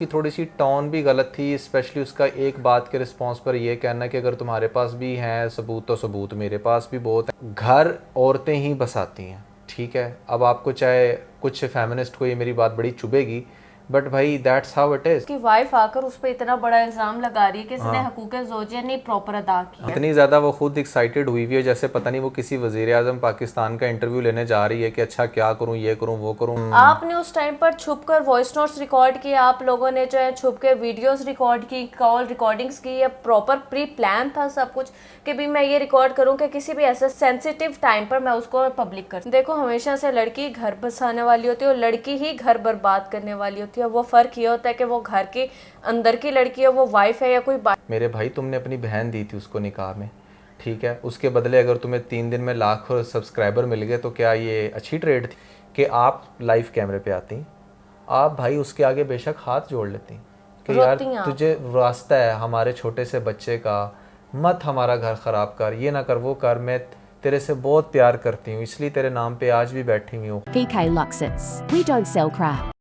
की थोड़ी सी टोन भी गलत थी, स्पेशली उसका एक बात के रिस्पॉन्स पर यह कहना कि अगर तुम्हारे पास भी हैं सबूत तो सबूत मेरे पास भी बहुत है। घर औरतें ही बसाती हैं, ठीक है। अब आपको चाहे कुछ फेमिनिस्ट को ये मेरी बात बड़ी चुभेगी, बट भाई दैट्स हाउ इट इज। उसकी वाइफ आकर उस पर इतना बड़ा इल्जाम लगा रही है कि इसने हकूक़ ज़ौजिया नहीं प्रॉपर अदा किया। इतनी ज़्यादा वो खुद एक्साइटेड हुई हुई है जैसे पता नहीं वो किसी वज़ीर आज़म पाकिस्तान का इंटरव्यू लेने जा रही है कि अच्छा क्या करूं, ये करूं, वो करूं। आपने उस टाइम पर छुप कर वॉइस नोट्स रिकॉर्ड किए, आप लोगों ने जो है छुप के वीडियोस रिकॉर्ड की, कॉल रिकॉर्डिंग्स की, या प्रॉपर प्री प्लान था सब कुछ कि भी मैं ये रिकॉर्ड करूं कि किसी भी ऐसे सेंसिटिव टाइम पर मैं उसको पब्लिक कर। देखो, हमेशा से लड़की घर बसाने वाली होती है और लड़की ही घर बर्बाद करने वाली होती है। वो फ़र्क ये होता है कि वो घर के अंदर की लड़की है, वो वाइफ है या कोई मेरे भाई तुमने अपनी बहन दी थी उसको निकाह में, ठीक है, उसके बदले अगर तुम्हें 3 दिन में लाख सब्सक्राइबर मिल गए तो क्या ये अच्छी ट्रेड थी कि आप लाइव कैमरे पे आती, आप भाई उसके आगे बेशक हाथ जोड़ लेती कि यार तुझे रास्ता है हमारे छोटे से बच्चे का, मत हमारा घर ख़राब कर, ये ना कर, वो कर, मैं तेरे से बहुत प्यार करती हूँ इसलिए तेरे नाम पे आज भी बैठी हुई हूँ। PK Luxus. We don't sell crap.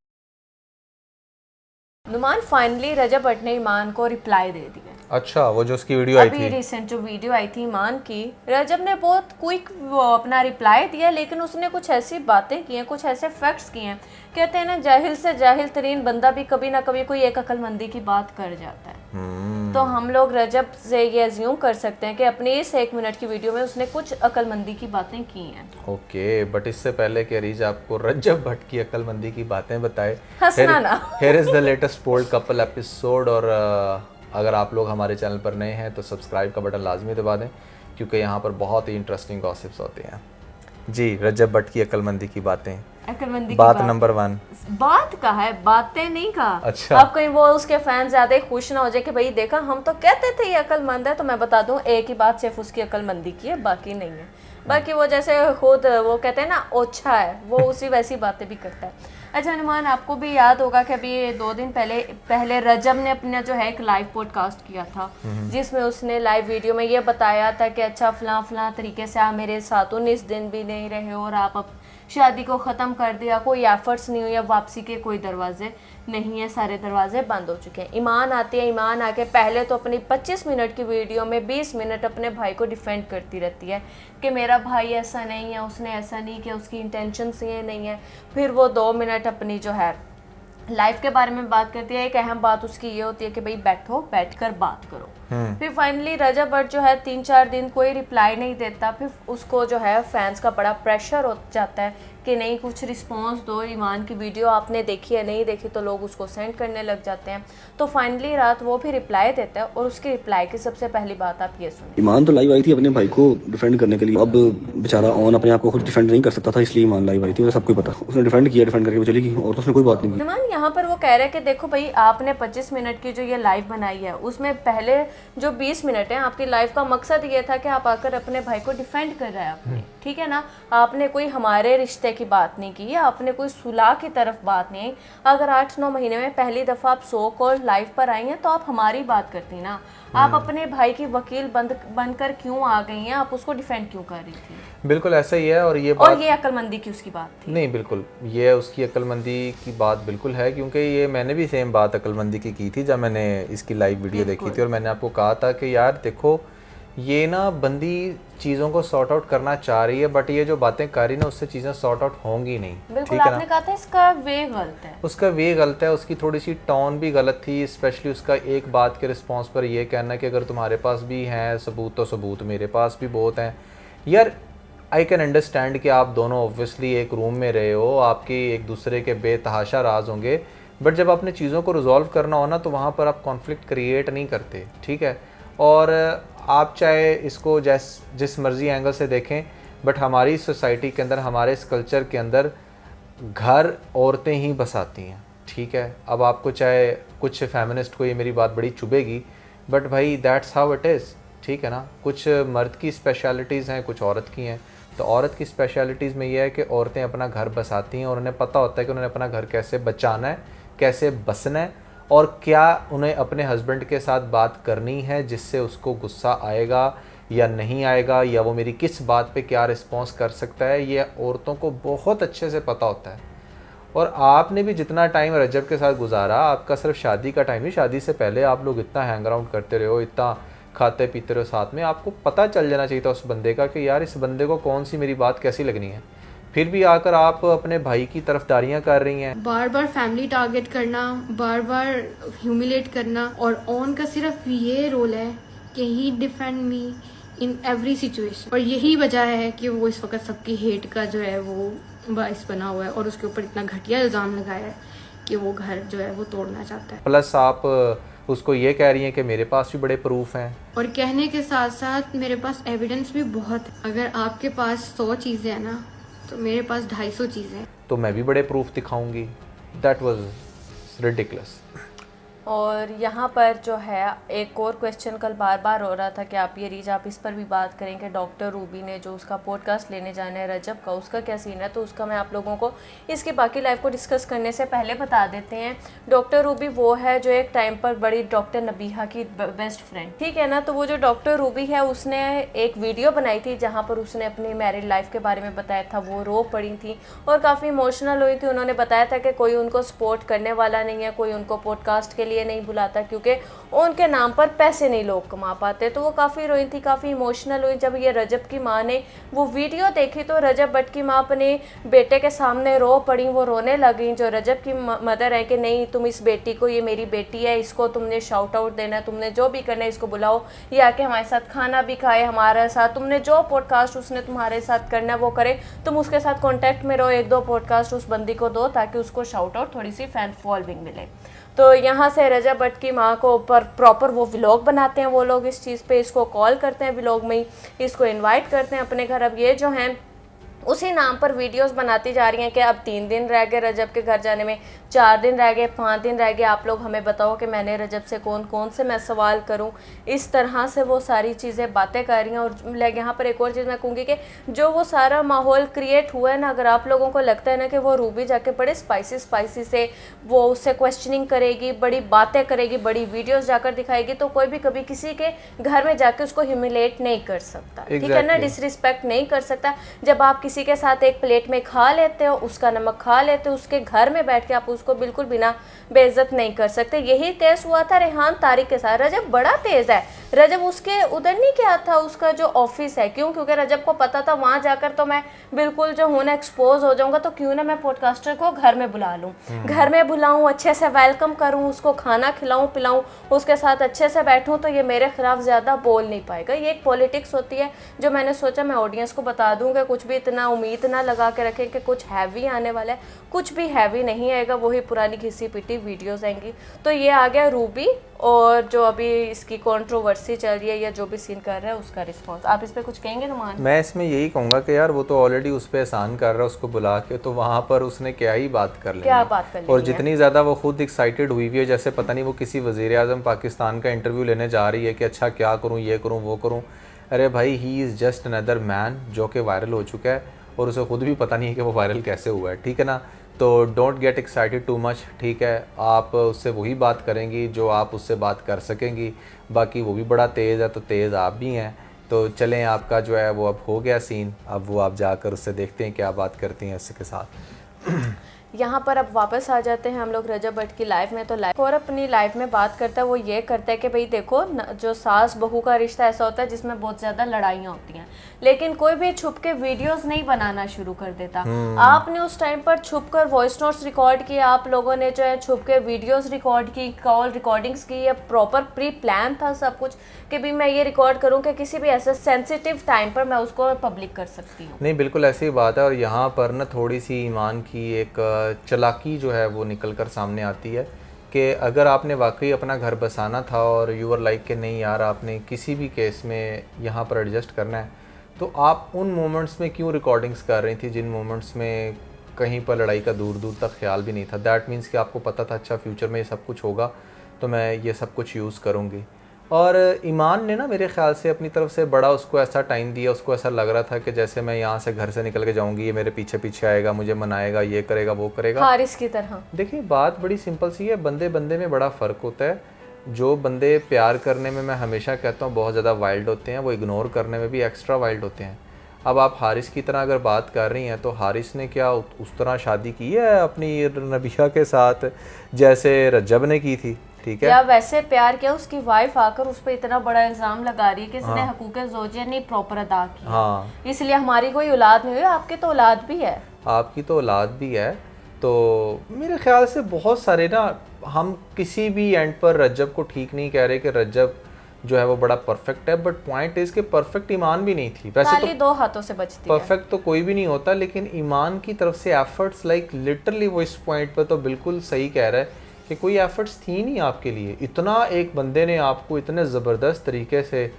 Nauman finally Rajab Butt ने ईमान को रिप्लाई दे दिया। अच्छा, वो जो उसकी वीडियो आई थी, अभी रिसेंट जो वीडियो आई थी ईमान की, रजब ने बहुत क्विक अपना रिप्लाई दिया, लेकिन उसने कुछ ऐसी बातें की हैं, कुछ ऐसे फैक्ट्स किए हैं। कहते हैं ना, जाहिल से जाहिल तरीन बंदा भी कभी ना कभी कोई एक अक्लमंदी की बात कर जाता है। तो हम लोग रजब से ये अज्यूम कर सकते हैं कि अपनी इस 1 मिनट की वीडियो में उसने कुछ अक्लमंदी की बातें की हैं। ओके, बट इससे पहले कि अरीज आपको रजब भट्ट की अक्लमंदी की बातें बताए, हंसना ना। Here is the latest polled couple episode. और अगर आप लोग हमारे चैनल पर नए हैं तो सब्सक्राइब का बटन लाजमी दबा दें क्योंकि यहाँ पर बहुत ही इंटरेस्टिंग गॉसिप्स होते हैं। जी, रजब भट्ट की अक्लमंदी की बातें, अक्लमंदी की बात नंबर 1। बात कहा है, बातें नहीं कहा। अच्छा, आप कहीं वो उसके फैन ज्यादा ही खुश ना हो जाए कि भाई देखा हम तो कहते थे ये अक्लमंद है, तो मैं बता दूं एक ही बात सिर्फ उसकी अक्लमंदी की है, बाकी नहीं है। बाकी वो जैसे खुद वो कहते हैं ना ओछा है, वो उसी वैसी बातें भी करता है। अच्छा नुमान, आपको भी याद होगा कि अभी 2 दिन पहले रजब ने अपना जो है एक लाइव पॉडकास्ट किया था, जिसमें उसने लाइव वीडियो में ये बताया था कि अच्छा फलां तरीके से आप मेरे साथ 19 दिन भी नहीं रहे और आप अब शादी को ख़त्म कर दिया, कोई एफर्ट्स नहीं हुई, अब वापसी के कोई दरवाजे नहीं है, सारे दरवाजे बंद हो चुके हैं। ईमान आती है, ईमान आके पहले तो अपनी 25 मिनट की वीडियो में 20 मिनट अपने भाई को डिफेंड करती रहती है कि मेरा भाई ऐसा नहीं है, उसने ऐसा नहीं किया, उसकी इंटेंशंस ये नहीं है। फिर वो 2 मिनट अपनी जो है लाइफ के बारे में बात करती है। एक अहम बात उसकी ये होती है कि भाई बैठकर बात करो। फिर फाइनली रजब भट्ट जो है 3-4 दिन कोई रिप्लाई नहीं देता, फिर उसको जो है फैंस का बड़ा प्रेशर हो जाता है कि नहीं कुछ रिस्पांस दो, ईमान की वीडियो आपने देखी है, नहीं देखी तो लोग उसको सेंड करने लग जाते हैं। तो फाइनली रात वो भी रिप्लाई देता है और उसकी रिप्लाई की सबसे पहली बात आप ये सुनिए। ईमान तो लाइव आई थी अपने भाई को डिफेंड करने के लिए, अब बेचारा ऑन अपने आप को खुद डिफेंड नहीं कर सकता था, इसलिए ईमान लाइव आई थी, सबको पता। उसने डिफेंड किया, डिफेंड करके वो चली गई और तो उसने कोई बात नहीं की। नुमान यहाँ पर वो कह रहे हैं कि देखो भाई आपने 25 मिनट की जो ये लाइव बनाई है उसमें पहले जो 20 मिनट है आपकी लाइव का मकसद ये था कि आप आकर अपने भाई को डिफेंड कर रहे हैं आपने, ठीक है ना। आपने कोई हमारे रिश्ते की बात नहीं की, आपने कोई सुलह की तरफ बात नहीं आई। अगर 8-9 महीने में पहली दफ़ा आप सो कॉल लाइव पर आई हैं तो आप हमारी बात करती ना। आप अपने भाई की वकील बनकर क्यों आ गई हैं, आप उसको डिफेंड क्यों कर रही थी? बिल्कुल ऐसा ही है। और ये अक्लमंदी की उसकी बात थी। नहीं, बिल्कुल ये उसकी अक्लमंदी की बात बिल्कुल है, क्योंकि ये मैंने भी सेम बात अक्लमंदी की थी जब मैंने इसकी लाइव वीडियो देखी थी। और मैंने आपको कहा था कि यार देखो ये ना बंदी चीज़ों को सॉर्ट आउट करना चाह रही है, बट ये जो बातें कर रही ना उससे चीज़ें सॉर्ट आउट होंगी नहीं। बिल्कुल, आपने कहा था इसका वे गलत है, उसका वे गलत है, उसकी थोड़ी सी टोन भी गलत थी, स्पेशली उसका एक बात के रिस्पॉन्स पर यह कहना कि अगर तुम्हारे पास भी हैं सबूत तो सबूत मेरे पास भी बहुत हैं। यार आई कैन अंडरस्टैंड कि आप दोनों ऑब्वियसली एक रूम में रहे हो, आपके एक दूसरे के बेतहाशा राज होंगे, बट जब आपने चीज़ों को रिजॉल्व करना हो ना तो वहाँ पर आप कॉन्फ्लिक्ट क्रिएट नहीं करते, ठीक है। और आप चाहे इसको जिस मर्ज़ी एंगल से देखें, बट हमारी सोसाइटी के अंदर, हमारे इस कल्चर के अंदर घर औरतें ही बसाती हैं, ठीक है। अब आपको चाहे कुछ फेमिनिस्ट को ये मेरी बात बड़ी चुभेगी, बट भाई दैट्स हाउ इट इज़, ठीक है ना। कुछ मर्द की स्पेशलिटीज़ हैं, कुछ औरत की हैं। तो औरत की स्पेशलिटीज़ में यह है कि औरतें अपना घर बसाती हैं और उन्हें पता होता है कि उन्होंने अपना घर कैसे बचाना है, कैसे बसना है, और क्या उन्हें अपने हस्बैंड के साथ बात करनी है जिससे उसको गुस्सा आएगा या नहीं आएगा, या वो मेरी किस बात पे क्या रिस्पॉन्स कर सकता है, ये औरतों को बहुत अच्छे से पता होता है। और आपने भी जितना टाइम रजब के साथ गुजारा, आपका सिर्फ शादी का टाइम नहीं, शादी से पहले आप लोग इतना हैंग अराउंड करते रहे हो, इतना खाते पीते रहे हो साथ में, आपको पता चल जाना चाहिए था उस बंदे का कि यार इस बंदे को कौन सी मेरी बात कैसी लगनी है। फिर भी आकर आप अपने भाई की तरफदारियां कर रही हैं। बार बार फैमिली टारगेट करना, बार बार ह्यूमिलेट करना, और ऑन का सिर्फ ये रोल है कि he defend me in every situation, और यही वजह है कि वो इस वक्त सबकी हेट का जो है वो बाइस बना हुआ है, और उसके ऊपर इतना घटिया इल्ज़ाम लगाया है कि वो घर जो है वो तोड़ना चाहता है। प्लस आप उसको ये कह रही हैं कि मेरे पास भी बड़े प्रूफ हैं, और कहने के साथ साथ मेरे पास एविडेंस भी बहुत है। अगर आपके पास 100 चीज़ें हैं ना, तो मेरे पास 250 चीज़ें हैं। तो मैं भी बड़े प्रूफ दिखाऊंगी। That was ridiculous. और यहाँ पर जो है एक और क्वेश्चन कल बार बार हो रहा था कि आप ये रीज, आप इस पर भी बात करेंगे। डॉक्टर रूबी ने जो उसका पॉडकास्ट लेने जाना है रजब का, उसका क्या सीन है, तो उसका मैं आप लोगों को इसकी बाकी लाइफ को डिस्कस करने से पहले बता देते हैं। डॉक्टर रूबी वो है जो एक टाइम पर बड़ी डॉक्टर नबीहा की बेस्ट फ्रेंड, ठीक है ना। तो वो जो डॉक्टर रूबी है उसने एक वीडियो बनाई थी जहाँ पर उसने अपनी मैरिड लाइफ के बारे में बताया था। वो रो पड़ी थी और काफ़ी इमोशनल हुई थी। उन्होंने बताया था कि कोई उनको सपोर्ट करने वाला नहीं है, कोई उनको पॉडकास्ट के लिए नहीं बुलाता क्योंकि उनके नाम पर पैसे नहीं लोग कमा पाते। तो वो काफ़ी रोई थी, काफ़ी इमोशनल हुई। जब ये रजब की माँ ने वो वीडियो देखी तो रजब भट्ट की माँ अपने बेटे के सामने रो पड़ी, वो रोने लगी। जो रजब की मदर है कि नहीं तुम इस बेटी को, ये मेरी बेटी है, इसको तुमने शाउट आउट देना है, तुमने जो भी करना है इसको बुलाओ, ये आके हमारे साथ खाना भी खाए हमारे साथ, तुमने जो पॉडकास्ट उसने तुम्हारे साथ करना है वो करे, तुम उसके साथ कॉन्टैक्ट में रहो, 1-2 पॉडकास्ट उस बंदी को दो ताकि उसको शाउट आउट, थोड़ी सी फैन फॉलोइंग मिले। तो यहाँ से रजब भट्ट की माँ को प्रॉपर वो व्लॉग बनाते हैं वो लोग, इस चीज़ पे इसको कॉल करते हैं व्लॉग में ही, इसको इनवाइट करते हैं अपने घर। अब ये जो हैं उसी नाम पर वीडियोस बनाती जा रही हैं कि अब 3 दिन रह गए रजब के घर जाने में, 4 दिन रह गए, 5 दिन रह गए, आप लोग हमें बताओ कि मैंने रजब से कौन कौन से मैं सवाल करूं। इस तरह से वो सारी चीज़ें बातें कर रही हैं। और यहाँ पर एक और चीज़ मैं कहूँगी कि जो वो सारा माहौल क्रिएट हुआ है ना, अगर आप लोगों को लगता है ना कि वो रूबी जाके बड़े स्पाइसी से वो उससे क्वेश्चनिंग करेगी, बड़ी बातें करेगी, बड़ी वीडियोज़ जाकर दिखाएगी, तो कोई भी कभी किसी के घर में जाके उसको ह्यूमिलेट नहीं कर सकता, ठीक है ना, डिसरिस्पेक्ट नहीं कर सकता। जब आप किसी के साथ एक प्लेट में खा लेते हो, उसका नमक खा लेते हो, उसके घर में बैठ के आप उसको बिल्कुल बिना बेइज्जत नहीं कर सकते। यही केस हुआ था रेहान तारिक के साथ। रजब बड़ा तेज है, रजब उसके उधर नहीं क्या था, उसका जो ऑफिस है, क्यों, क्योंकि रजब को पता था वहाँ जाकर तो मैं बिल्कुल जो हूँ ना एक्सपोज हो जाऊँगा, तो क्यों ना मैं पॉडकास्टर को घर में बुला लूँ, घर में बुलाऊँ, अच्छे से वेलकम करूँ, उसको खाना खिलाऊँ पिलाऊँ, उसके साथ अच्छे से बैठूँ तो ये मेरे खिलाफ ज़्यादा बोल नहीं पाएगा। ये एक पॉलिटिक्स होती है जो मैंने सोचा मैं ऑडियंस को बता दूँ कि कुछ भी इतना उम्मीद ना लगा के रखें कि कुछ हैवी आने वाला है, कुछ भी हैवी नहीं आएगा, वही पुरानी घिसी पिटी वीडियोस आएंगी। तो ये आ गया रूबी और जो अभी इसकी कंट्रोवर्सी चल रही है या जो भी सीन कर रहा है उसका रिस्पांस। आप इस पे कुछ कहेंगे नुमान? मैं इसमें यही कहूँगा कि यार वो तो ऑलरेडी उस पर एहसान कर रहा है उसको बुला के, तो वहाँ पर उसने क्या ही बात कर ली, क्या बात कर ली और जितनी ज़्यादा वो खुद एक्साइटेड हुई हुई है जैसे पता नहीं वो किसी वज़ीर-ए-आज़म पाकिस्तान का इंटरव्यू लेने जा रही है कि अच्छा क्या करूँ, ये करूँ, वो करूँ। अरे भाई he is just another man जो कि वायरल हो चुका है और उसे खुद भी पता नहीं है कि वो वायरल कैसे हुआ है, ठीक है ना। तो don't get excited too much, ठीक है। आप उससे वही बात करेंगी जो आप उससे बात कर सकेंगी, बाकी वो भी बड़ा तेज़ है तो तेज़ आप भी हैं। तो चलें, आपका जो है वो अब हो गया सीन, अब वो आप जाकर उससे देखते हैं क्या बात करती हैं उसके साथ। यहाँ पर अब वापस आ जाते हैं हम लोग रजब भट्ट की लाइफ में। तो लाइफ और अपनी लाइफ में बात करता है, वो ये करता है कि भाई देखो जो सास बहू का रिश्ता ऐसा होता है जिसमें बहुत ज़्यादा लड़ाइयाँ होती हैं, लेकिन कोई भी छुप के वीडियोस नहीं बनाना शुरू कर देता। आपने उस टाइम पर छुप कर वॉइस नोट्स रिकॉर्ड किए, आप लोगों ने जो है छुप के वीडियोस रिकॉर्ड की, कॉल रिकॉर्डिंग्स की, ये प्रॉपर प्री प्लान था सब कुछ कि भी मैं ये रिकॉर्ड करूँ कि किसी भी ऐसे सेंसिटिव टाइम पर मैं उसको पब्लिक कर सकती हूँ। नहीं, बिल्कुल ऐसी बात है। और यहाँ पर ना थोड़ी सी ईमान की एक चालाकी जो है वो निकल कर सामने आती है कि अगर आपने वाकई अपना घर बसाना था और यूर लाइक के नहीं यार आपने किसी भी केस में यहाँ पर एडजस्ट करना है, तो आप उन मोमेंट्स में क्यों रिकॉर्डिंग्स कर रही थी जिन मोमेंट्स में कहीं पर लड़ाई का दूर दूर तक ख्याल भी नहीं था। दैट मीन्स कि आपको पता था अच्छा फ्यूचर में ये सब कुछ होगा तो मैं ये सब कुछ यूज़ करूँगी। और ईमान ने ना मेरे ख़्याल से अपनी तरफ से बड़ा उसको ऐसा टाइम दिया, उसको ऐसा लग रहा था कि जैसे मैं यहाँ से घर से निकल के जाऊँगी ये मेरे पीछे पीछे आएगा, मुझे मनाएगा, ये करेगा, वो करेगा, हारिस की तरह। देखिए बात बड़ी सिंपल सी है, बंदे बंदे में बड़ा फ़र्क होता है। जो बंदे प्यार करने में मैं हमेशा कहता हूँ बहुत ज़्यादा वाइल्ड होते हैं, वो इग्नोर करने में भी एक्स्ट्रा वाइल्ड होते हैं। अब आप हारिस की तरह अगर बात कर रही हैं तो हारिस ने क्या उस तरह शादी की है अपनी नबिया के साथ जैसे रज्जब ने की थी, ठीक है? या वैसे प्यार किया, उसकी वाइफ आकर उस पर इतना बड़ा इल्जाम लगा रही है कि इसने हकूक़ ज़ौजिया नहीं प्रॉपर अदा की, हाँ, इसलिए हमारी कोई औलाद नहीं हुई। आपकी तो औलाद भी है, आपकी तो औलाद भी है। तो मेरे ख्याल से बहुत सारे ना, हम किसी भी एंड पर रज्जब को ठीक नहीं कह रहे कि रज्जब जो है वो बड़ा परफेक्ट है, बट पॉइंट इज कि परफेक्ट ईमान भी नहीं थी। वैसे ताली तो दो हाथों से बचती है। परफेक्ट तो कोई भी नहीं होता, लेकिन ईमान की तरफ से एफर्ट्स लाइक लिटरली वो इस पॉइंट पर तो बिल्कुल सही कह रहा है कि कोई एफर्ट्स थी नहीं आपके लिए। इतना एक बंदे ने आपको इतने ज़बरदस्त तरीके से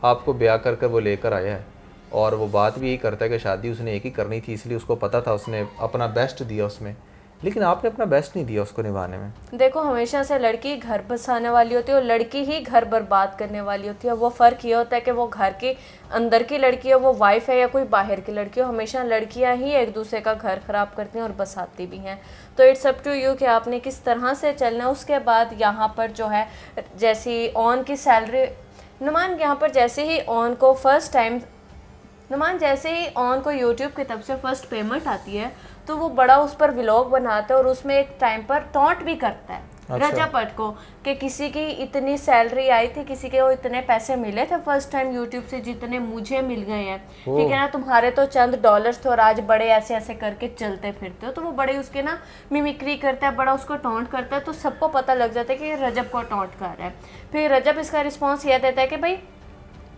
आपको ब्याह कर कर वो लेकर आया है, और वो बात भी यही करता है कि शादी उसने एक ही करनी थी, इसलिए उसको पता था, उसने अपना बेस्ट दिया उसमें, लेकिन आपने अपना बेस्ट नहीं दिया उसको निभाने में। देखो हमेशा से लड़की घर बसाने वाली होती है और लड़की ही घर बर्बाद करने वाली होती है। वो फ़र्क ये होता है कि वो घर के अंदर की लड़की है, वो वाइफ है, या कोई बाहर की लड़की हो। हमेशा लड़कियां ही एक दूसरे का घर ख़राब करती हैं और बसाती भी हैं। तो इट्स अप टू यू कि आपने किस तरह से चलना है। उसके बाद यहाँ पर जो है जैसी ऑन की सैलरी, नुमान यहाँ पर जैसे ही ऑन को फर्स्ट टाइम, नुमान जैसे ही ऑन को यूट्यूब की तरफ से फर्स्ट पेमेंट आती है तो वो बड़ा उस पर व्लॉग बनाता है और उसमें एक टाइम पर टॉन्ट भी करता है रजब भट्ट को कि किसी की इतनी सैलरी आई थी, किसी के वो इतने पैसे मिले थे फर्स्ट टाइम यूट्यूब से जितने मुझे मिल गए हैं, ठीक है ना, तुम्हारे तो चंद डॉलर्स थे और आज बड़े ऐसे ऐसे करके चलते फिरते हो। तो वो बड़े उसके ना मिमिक्री करता है, बड़ा उसको टॉन्ट करता है, तो सबको पता लग जाता है कि ये रजब को टॉन्ट कर रहा है। फिर रजब इसका रिस्पॉन्स यह देता है कि भाई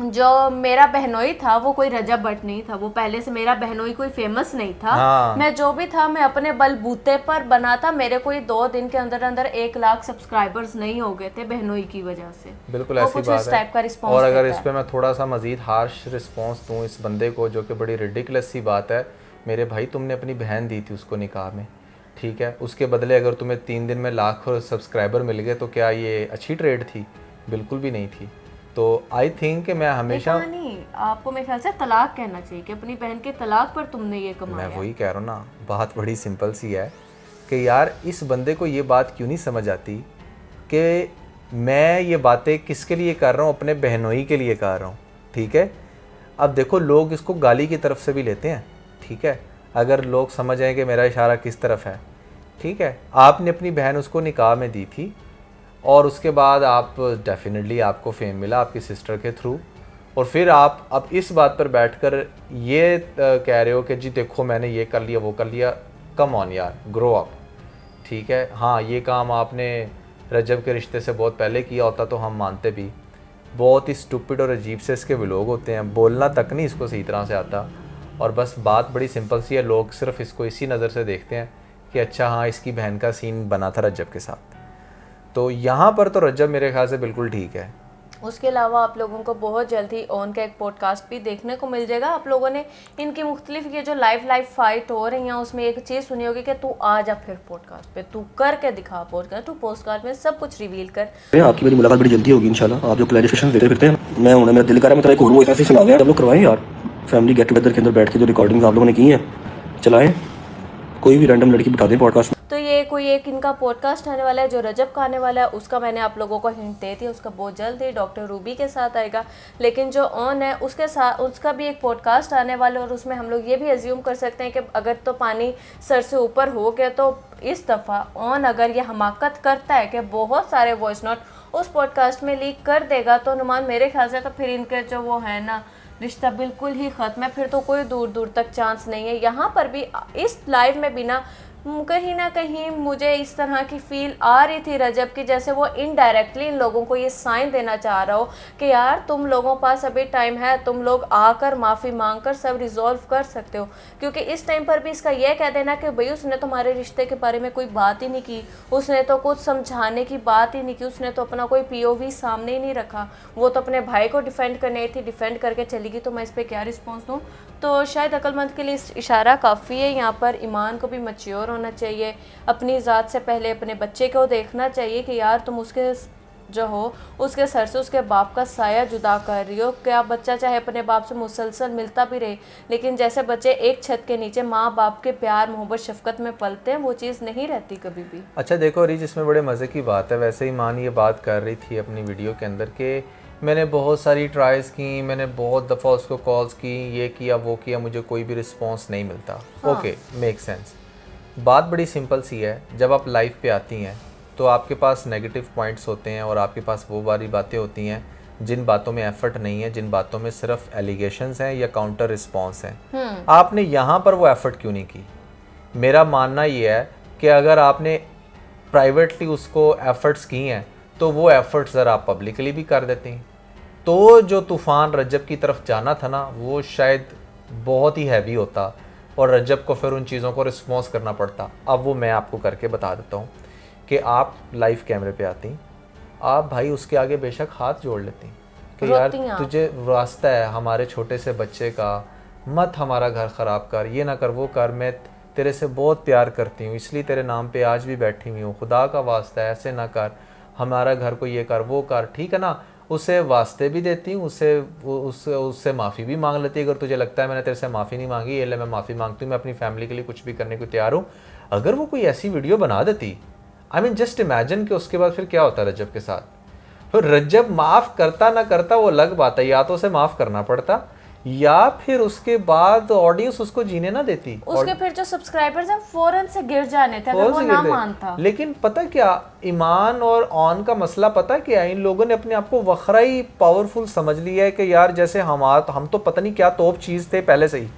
जो मेरा बहनोई था वो कोई रजब भट्ट नहीं था, वो पहले से मेरा बहनोई कोई फेमस नहीं था। हाँ। मैं जो भी था मैं अपने बलबूते पर बना था। मेरे कोई 2 दिन के अंदर अंदर 1 लाख सब्सक्राइबर्स नहीं हो गए थे बहनोई की वजह से। बिल्कुल वो ऐसी कुछ बात इस टाइप का है। रिस्पॉन्स और अगर देता इस है। पे मैं थोड़ा सा मजीद हार्श रिस्पॉन्स दूँ इस बंदे को, जो कि बड़ी रिडिकुलस सी बात है, मेरे भाई तुमने अपनी बहन दी थी उसको निकाह में, ठीक है, उसके बदले अगर तुम्हें 3 दिन में लाख सब्सक्राइबर मिल गए तो क्या ये अच्छी ट्रेड थी? बिल्कुल भी नहीं थी। तो आई थिंक कि मैं हमेशा, नहीं, आपको मेरे ख्याल से तलाक कहना चाहिए कि अपनी बहन के तलाक पर तुमने ये कमाया। मैं वही कह रहा हूँ ना, बात बड़ी सिंपल सी है कि यार इस बंदे को ये बात क्यों नहीं समझ आती कि मैं ये बातें किसके लिए कर रहा हूँ, अपने बहनोई के लिए कर रहा हूँ, ठीक है। अब देखो लोग इसको गाली की तरफ से भी लेते हैं, ठीक है, अगर लोग समझ आए कि मेरा इशारा किस तरफ है, ठीक है। आपने अपनी बहन उसको निकाह में दी थी और उसके बाद आप डेफिनेटली आपको फेम मिला आपकी सिस्टर के थ्रू, और फिर आप अब इस बात पर बैठकर ये कह रहे हो कि जी देखो मैंने ये कर लिया वो कर लिया। कम ऑन यार, ग्रो अप, ठीक है। हाँ, ये काम आपने रजब के रिश्ते से बहुत पहले किया होता तो हम मानते भी। बहुत ही स्टूपिड और अजीब से इसके व्लॉग होते हैं, बोलना तक नहीं इसको सही तरह से आता, और बस बात बड़ी सिंपल सी है, लोग सिर्फ इसको इसी नज़र से देखते हैं कि अच्छा हाँ इसकी बहन का सीन बना था रजब के साथ। तो यहाँ पर तो रजब मेरे ख्याल से बिल्कुल ठीक है। उसके अलावा आप लोगों को बहुत जल्दी ऑन का एक पॉडकास्ट भी देखने को मिल जाएगा। आप लोगों ने इनकी मुख्तलिफ ये जो लाइव फाइट हो रही हैं उसमें एक चीज़ सुनी होगी कि तू आ जा फिर पॉडकास्ट पे, तू करके दिखा पॉडकास्ट, तू पॉडकास्ट में सब कुछ रिवील कर। आपकी मेरी मुलाकात बड़ी जल्दी होगी इंशाल्लाह। आप जो क्लैरिफिकेशन देते फिरते हैं, मैं होने मेरा दिल कर रहा है मैं एक और ऐसे सुना गया, आप लोग करवाएं यार, फैमिली गेट टुगेदर के अंदर बैठ के जो रिकॉर्डिंग आप लोगों ने की है चलाएं, कोई भी रैंडम लड़की बिठा दें पॉडकास्ट में। तो ये कोई एक इनका पॉडकास्ट आने वाला है जो रजब का आने वाला है, उसका मैंने आप लोगों को हिंट दे दिया, उसका बहुत जल्द ही डॉक्टर रूबी के साथ आएगा। लेकिन जो ऑन है उसके साथ उसका भी एक पॉडकास्ट आने वाला है, और उसमें हम लोग ये भी अज्यूम कर सकते हैं कि अगर तो पानी सर से ऊपर हो गया तो इस दफ़ा ऑन अगर ये हमाकत करता है कि बहुत सारे वॉइस नोट उस पॉडकास्ट में लीक कर देगा, तो नुमान मेरे ख्याल से तो फिर इनके जो वो है ना रिश्ता बिल्कुल ही ख़त्म है। फिर तो कोई दूर दूर तक चांस नहीं है। यहाँ पर भी इस लाइव में भी ना कहीं ना कहीं मुझे इस तरह की फील आ रही थी रजब की, जैसे वो इनडायरेक्टली इन लोगों को ये साइन देना चाह रहा हो कि यार तुम लोगों पास अभी टाइम है, तुम लोग आकर माफ़ी मांगकर सब रिजॉल्व कर सकते हो। क्योंकि इस टाइम पर भी इसका यह कह देना कि भाई उसने तुम्हारे रिश्ते के बारे में कोई बात ही नहीं की, उसने तो कुछ समझाने की बात ही नहीं की, उसने तो अपना कोई POV सामने ही नहीं रखा, वो तो अपने भाई को डिफेंड करने थी, डिफेंड करके चली गई, तो मैं इस पर क्या रिस्पॉन्स दूँ। तो शायद अक्लमंद के लिए इशारा काफ़ी है। यहाँ पर ईमान को भी मैच्योर होना चाहिए, अपनी ज़ात से पहले अपने बच्चे को देखना चाहिए कि यार तुम उसके जो हो उसके सर से उसके बाप का साया जुदा कर रही हो। क्या बच्चा चाहे अपने बाप से मुसलसल मिलता भी रहे, लेकिन जैसे बच्चे एक छत के नीचे माँ बाप के प्यार मोहब्बत शफकत में पलते हैं, वो चीज़ नहीं रहती कभी भी। अच्छा देखो रीच, इसमें बड़े मज़े की बात है, वैसे ही ईमान ये बात कर रही थी अपनी वीडियो के अंदर कि मैंने बहुत सारी ट्राइज़ की, मैंने बहुत दफ़ा उसको कॉल्स की, ये किया वो किया, मुझे कोई भी रिस्पॉन्स नहीं मिलता। Okay, make sense. बात बड़ी सिंपल सी है, जब आप लाइफ पे आती हैं तो आपके पास नेगेटिव पॉइंट्स होते हैं और आपके पास वो वाली बातें होती हैं जिन बातों में एफर्ट नहीं है, जिन बातों में सिर्फ एलिगेशंस हैं या काउंटर रिस्पॉन्स हैं। आपने यहाँ पर वो एफर्ट क्यों नहीं की? मेरा मानना ये है कि अगर आपने प्राइवेटली उसको एफर्ट्स की हैं तो वो एफर्ट्स ज़रा आप पब्लिकली भी कर देती, तो जो तूफ़ान रजब की तरफ जाना था ना वो शायद बहुत ही हैवी होता और रजब को फिर उन चीज़ों को रिस्पॉन्स करना पड़ता। अब वो मैं आपको करके बता देता हूँ कि आप लाइव कैमरे पे आती, आप भाई उसके आगे बेशक हाथ जोड़ लेती कि यार तुझे रास्ता है हमारे छोटे से बच्चे का, मत हमारा घर ख़राब कर, ये ना कर वो कर, मैं तेरे से बहुत प्यार करती हूँ इसलिए तेरे नाम पे आज भी बैठी हुई हूँ, खुदा का वास्ता है ऐसे ना कर, हमारा घर को ये कर वो कर, ठीक है ना। उसे वास्ते भी देती हूँ, उससे माफ़ी भी मांग लेती है। अगर तुझे लगता है मैंने तेरे से माफ़ी नहीं मांगी, ये ले मैं माफ़ी मांगती हूँ, मैं अपनी फैमिली के लिए कुछ भी करने को तैयार हूँ। अगर वो कोई ऐसी वीडियो बना देती, आई मीन जस्ट इमेजिन कि उसके बाद फिर क्या होता रजब के साथ। फिर रजब माफ़ करता ना करता वो अलग बात है, या तो उसे माफ़ करना पड़ता या फिर उसके बाद ऑडियंस उसको जीने ना देती, उसके फिर जो सब्सक्राइबर्स हैं फौरन से गिर जाने थे अगर वो ना मानता। लेकिन पता क्या, ईमान और ऑन का मसला पता क्या है, इन लोगों ने अपने आप को वखरा ही पावरफुल समझ लिया है कि यार जैसे हम तो पता नहीं क्या तोप चीज़ थे पहले से ही।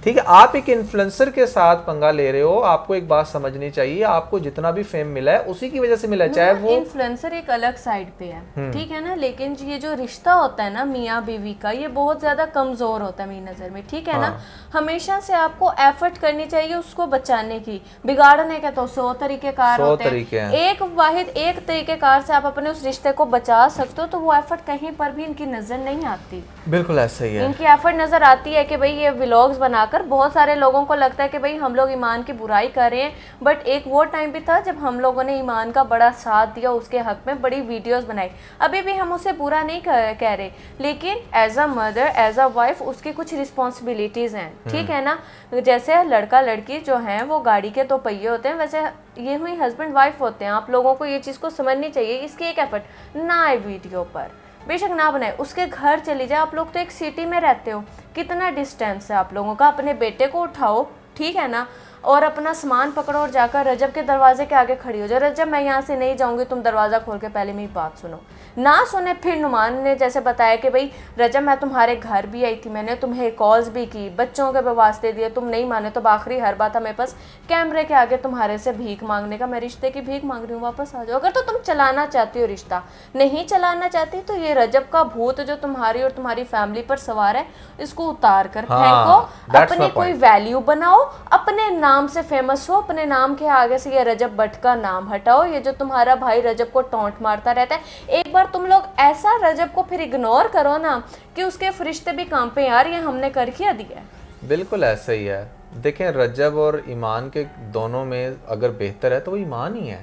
ठीक है, आप एक इन्फ्लुएंसर के साथ पंगा ले रहे हो, आपको एक बात समझनी चाहिए, आपको जितना भी फेम मिला है उसी की वजह से मिला है, चाहे वो इन्फ्लुएंसर एक अलग साइड पे है, ठीक है ना। लेकिन ये जो रिश्ता होता है ना मियाँ बीवी का, ये बहुत ज्यादा कमजोर होता है मेरी नजर में, ठीक है ना। हमेशा से आपको एफर्ट करनी चाहिए उसको बचाने की, बिगाड़ने के तो 100 तरीकेकार होते हैं, एक वाहिद एक तरीकेकार से आप अपने उस रिश्ते को बचा सकते हो, तो वो एफर्ट कहीं पर भी इनकी नजर नहीं आती। बिल्कुल ऐसा ही है, इनकी एफर्ट नजर आती है कि भाई ये व्लॉग्स बनाकर बहुत सारे लोगों को लगता है कि भाई हम लोग ईमान की बुराई कर रहे हैं, बट एक वो टाइम भी था जब हम लोगों ने ईमान का बड़ा साथ दिया, उसके हक में बड़ी वीडियोस बनाई। अभी भी हम उसे बुरा नहीं कह रहे, लेकिन as a mother as a wife उसकी कुछ रिस्पॉन्सिबिलिटीज़ हैं, ठीक है ना। जैसे लड़का लड़की जो हैं वो गाड़ी के 2 पहिए होते हैं, वैसे ये हुई हस्बैंड वाइफ होते हैं। आप लोगों को ये चीज़ को समझनी चाहिए। इसकी एक एफर्ट ना आए वीडियो पर, बेशक ना बनाए, उसके घर चली जाए। आप लोग तो एक सिटी में रहते हो, कितना डिस्टेंस है आप लोगों का, अपने बेटे को उठाओ, ठीक है ना, और अपना सामान पकड़ो और जाकर रजब के दरवाजे के आगे खड़ी हो जाओ। रजब मैं यहाँ से नहीं जाऊँगी, तुम दरवाज़ा खोल के पहले मेरी बात सुनो। ना सुने, फिर नुमान ने जैसे बताया कि भाई रजब मैं तुम्हारे घर भी आई थी, मैंने तुम्हें कॉल्स भी की, बच्चों के वास्ते दिए, तुम नहीं माने तो आखिरी हर बात मेरे पास कैमरे के आगे तुम्हारे से भीख मांगने का, मैं रिश्ते की भीख मांग रही हूँ, वापस आ जाओ। अगर तो तुम चलाना चाहती हो रिश्ता, नहीं चलाना चाहती तो ये रजब का भूत जो तुम्हारी और तुम्हारी फैमिली पर सवार है, इसको उतार कर फेंको, अपनी कोई वैल्यू बनाओ, अपने नाम से फेमस हो, अपने नाम के आगे से ये रजब भट्ट का नाम हटाओ। ये जो तुम्हारा भाई रजब को टोंट मारता रहता है, एक बार तुम लोग ऐसा रजब को फिर इग्नोर करो ना कि उसके फरिश्ते भी काम पे, यार ये हमने कर किया दिया। बिल्कुल ऐसा ही है। देखें, रजब और ईमान के दोनों में अगर बेहतर है तो वो ईमान ही है,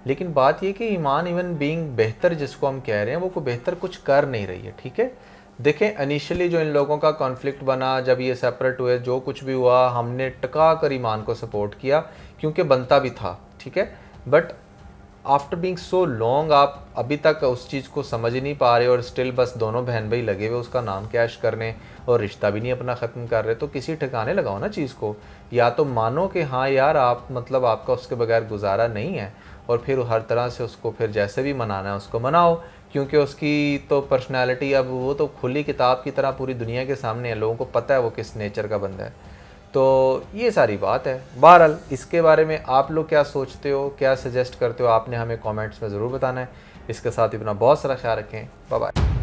लेकिन बात ये कि ईमान इवन बीइंग बेहतर जिसको हम कह रहे हैं वो को बेहतर कुछ कर नहीं रही है, ठीक है। देखें, इनिशियली जो इन लोगों का कॉन्फ्लिक्ट बना, जब ये सेपरेट हुए, जो कुछ भी हुआ, हमने टका कर ईमान को सपोर्ट किया क्योंकि बनता भी था, ठीक है। But after being so long आप अभी तक उस चीज़ को समझ ही नहीं पा रहे और स्टिल बस दोनों बहन भाई लगे हुए उसका नाम कैश करने और रिश्ता भी नहीं अपना ख़त्म कर रहे, तो किसी ठिकाने लगाओ ना चीज़ को। या तो मानो कि हाँ यार आप मतलब आपका उसके बगैर गुजारा नहीं है, और फिर हर तरह से उसको फिर जैसे भी मनाना है उसको मनाओ, क्योंकि उसकी तो पर्सनैलिटी अब वो तो खुली किताब की तरह पूरी दुनिया के सामने है, लोगों को पता है वो किस नेचर का बंदा है। तो ये सारी बात है। बहरहाल इसके बारे में आप लोग क्या सोचते हो, क्या सजेस्ट करते हो, आपने हमें कमेंट्स में ज़रूर बताना है। इसके साथ ही अपना बहुत सारा ख्याल रखें। Bye bye.